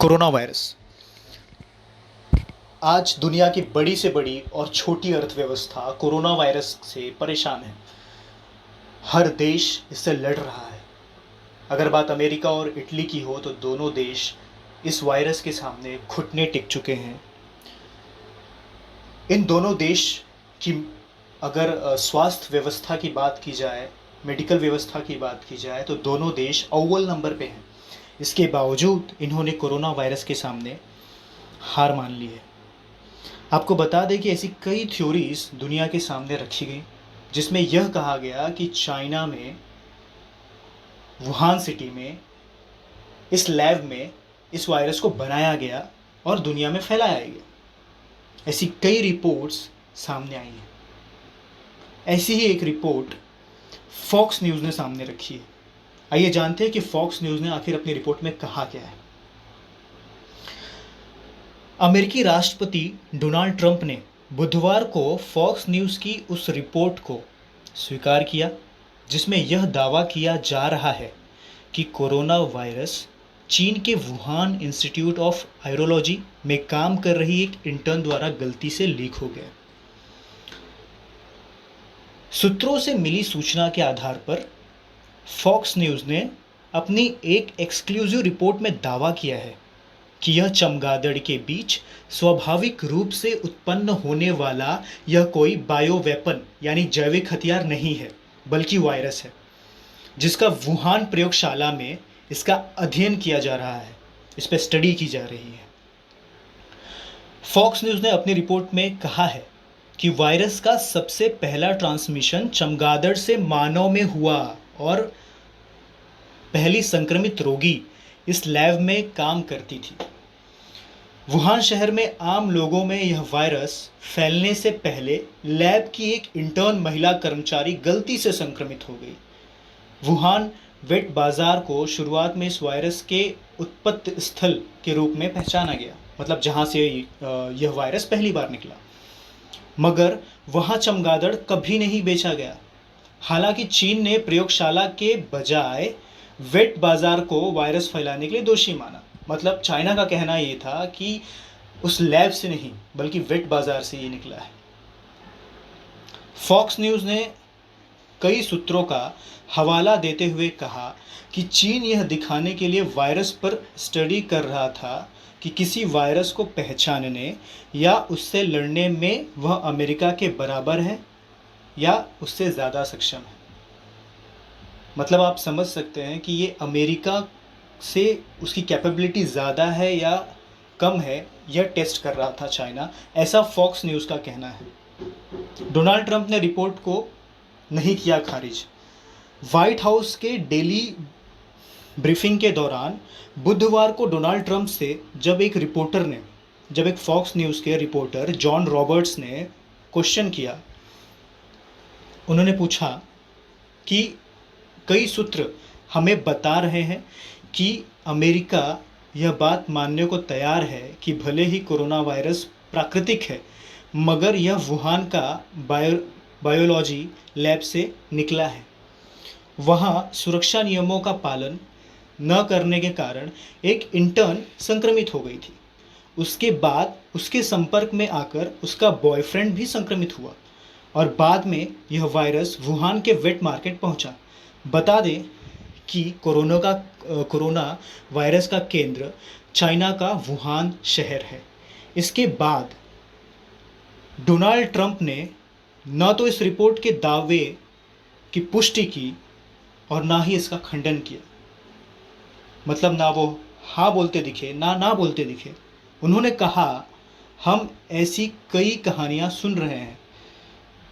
Corona virus आज दुनिया की बड़ी से बड़ी और छोटी अर्थव्यवस्था कोरोना वायरस से परेशान है। हर देश इससे लड़ रहा है। अगर बात अमेरिका और इटली की हो तो दोनों देश इस वायरस के सामने घुटने टेक चुके हैं। इन दोनों देश की अगर स्वास्थ्य व्यवस्था की बात की जाए, मेडिकल व्यवस्था की बात की जाए तो दोनों देश अव्वल नंबर पे हैं। इसके बावजूद इन्होंने कोरोना वायरस के सामने हार मान ली है। आपको बता दें कि ऐसी कई थ्योरीज दुनिया के सामने रखी गई जिसमें यह कहा गया कि चाइना में वुहान सिटी में इस लैब में इस वायरस को बनाया गया और दुनिया में फैलाया गया। ऐसी कई रिपोर्ट्स सामने आई हैं। ऐसी ही एक रिपोर्ट फॉक्स न्यूज़ ने सामने रखी है। आइए जानते हैं कि फॉक्स न्यूज़ ने आखिर अपनी रिपोर्ट में कहा क्या है। अमेरिकी राष्ट्रपति डोनाल्ड ट्रंप ने बुधवार को फॉक्स न्यूज़ की उस रिपोर्ट को स्वीकार किया जिसमें यह दावा किया जा रहा है कि कोरोना वायरस चीन के वुहान इंस्टीट्यूट ऑफ वायरोलॉजी में काम कर रही एक इंटर्न द्वारा गलती से लीक हो गया। सूत्रों से मिली सूचना के आधार पर फॉक्स न्यूज़ ने अपनी एक एक्सक्लूसिव रिपोर्ट में दावा किया है कि यह चमगादड़ के बीच स्वाभाविक रूप से उत्पन्न होने वाला यह कोई बायो वेपन यानी जैविक हथियार नहीं है, बल्कि वायरस है जिसका वुहान प्रयोगशाला में इसका अध्ययन किया जा रहा है, इस पर स्टडी की जा रही है। फॉक्स न्यूज़ ने अपनी रिपोर्ट में कहा है कि वायरस का सबसे पहला ट्रांसमिशन चमगादड़ से मानव में हुआ और पहली संक्रमित रोगी इस लैब में काम करती थी। वुहान शहर में आम लोगों में यह वायरस फैलने से पहले लैब की एक इंटर्न महिला कर्मचारी गलती से संक्रमित हो गई। वुहान वेट बाजार को शुरुआत में इस वायरस के उत्पत्ति स्थल के रूप में पहचाना गया, मतलब जहां से यह वायरस पहली बार निकला, मगर वहां चमगादड़ कभी नहीं बेचा गया। हालांकि चीन ने प्रयोगशाला के बजाय वेट बाजार को वायरस फैलाने के लिए दोषी माना। मतलब चाइना का कहना ये था कि उस लैब से नहीं बल्कि वेट बाजार से ये निकला है। फॉक्स न्यूज़ ने कई सूत्रों का हवाला देते हुए कहा कि चीन यह दिखाने के लिए वायरस पर स्टडी कर रहा था कि किसी वायरस को पहचानने या उससे लड़ने में वह अमेरिका के बराबर है या उससे ज़्यादा सक्षम है। मतलब आप समझ सकते हैं कि ये अमेरिका से उसकी कैपेबिलिटी ज़्यादा है या कम है, यह टेस्ट कर रहा था चाइना, ऐसा फॉक्स न्यूज़ का कहना है। डोनाल्ड ट्रंप ने रिपोर्ट को नहीं किया खारिज। व्हाइट हाउस के डेली ब्रीफिंग के दौरान बुधवार को डोनाल्ड ट्रंप से जब एक फॉक्स न्यूज़ के रिपोर्टर जॉन रॉबर्ट्स ने क्वेश्चन किया, उन्होंने पूछा कि कई सूत्र हमें बता रहे हैं कि अमेरिका यह बात मानने को तैयार है कि भले ही कोरोना वायरस प्राकृतिक है मगर यह वुहान का बायोलॉजी लैब से निकला है। वहाँ सुरक्षा नियमों का पालन न करने के कारण एक इंटर्न संक्रमित हो गई थी। उसके बाद उसके संपर्क में आकर उसका बॉयफ्रेंड भी संक्रमित हुआ और बाद में यह वायरस वुहान के वेट मार्केट पहुंचा। बता दें कि कोरोना वायरस का केंद्र चाइना का वुहान शहर है। इसके बाद डोनाल्ड ट्रंप ने न तो इस रिपोर्ट के दावे की पुष्टि की और ना ही इसका खंडन किया। मतलब ना वो हाँ बोलते दिखे ना बोलते दिखे। उन्होंने कहा, हम ऐसी कई कहानियाँ सुन रहे हैं,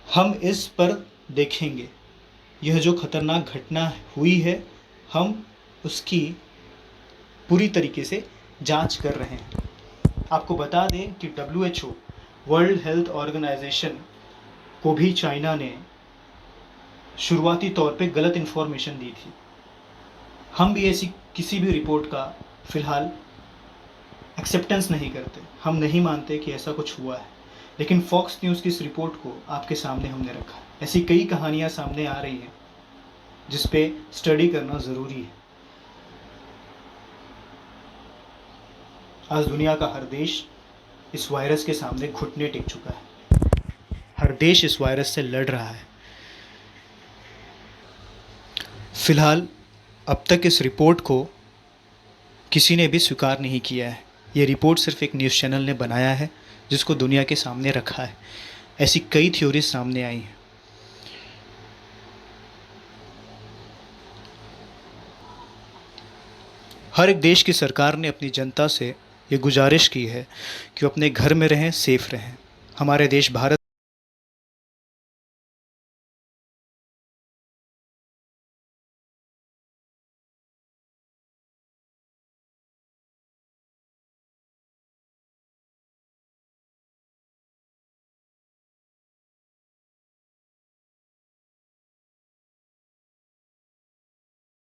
हम इस पर देखेंगे। यह जो खतरनाक घटना हुई है हम उसकी पूरी तरीके से जांच कर रहे हैं। आपको बता दें कि WHO वर्ल्ड हेल्थ ऑर्गेनाइजेशन को भी चाइना ने शुरुआती तौर पे गलत इन्फॉर्मेशन दी थी। हम भी ऐसी किसी भी रिपोर्ट का फ़िलहाल एक्सेप्टेंस नहीं करते, हम नहीं मानते कि ऐसा कुछ हुआ है, लेकिन फॉक्स न्यूज़ की इस रिपोर्ट को आपके सामने हमने रखा है। ऐसी कई कहानियाँ सामने आ रही हैं जिस पे स्टडी करना ज़रूरी है। आज दुनिया का हर देश इस वायरस के सामने घुटने टेक चुका है। हर देश इस वायरस से लड़ रहा है। फिलहाल अब तक इस रिपोर्ट को किसी ने भी स्वीकार नहीं किया है। ये रिपोर्ट सिर्फ एक न्यूज़ चैनल ने बनाया है, जिसको दुनिया के सामने रखा है। ऐसी कई थ्योरीज सामने आई हैं। हर एक देश की सरकार ने अपनी जनता से ये गुजारिश की है कि वो अपने घर में रहें, सेफ रहें। हमारे देश भारत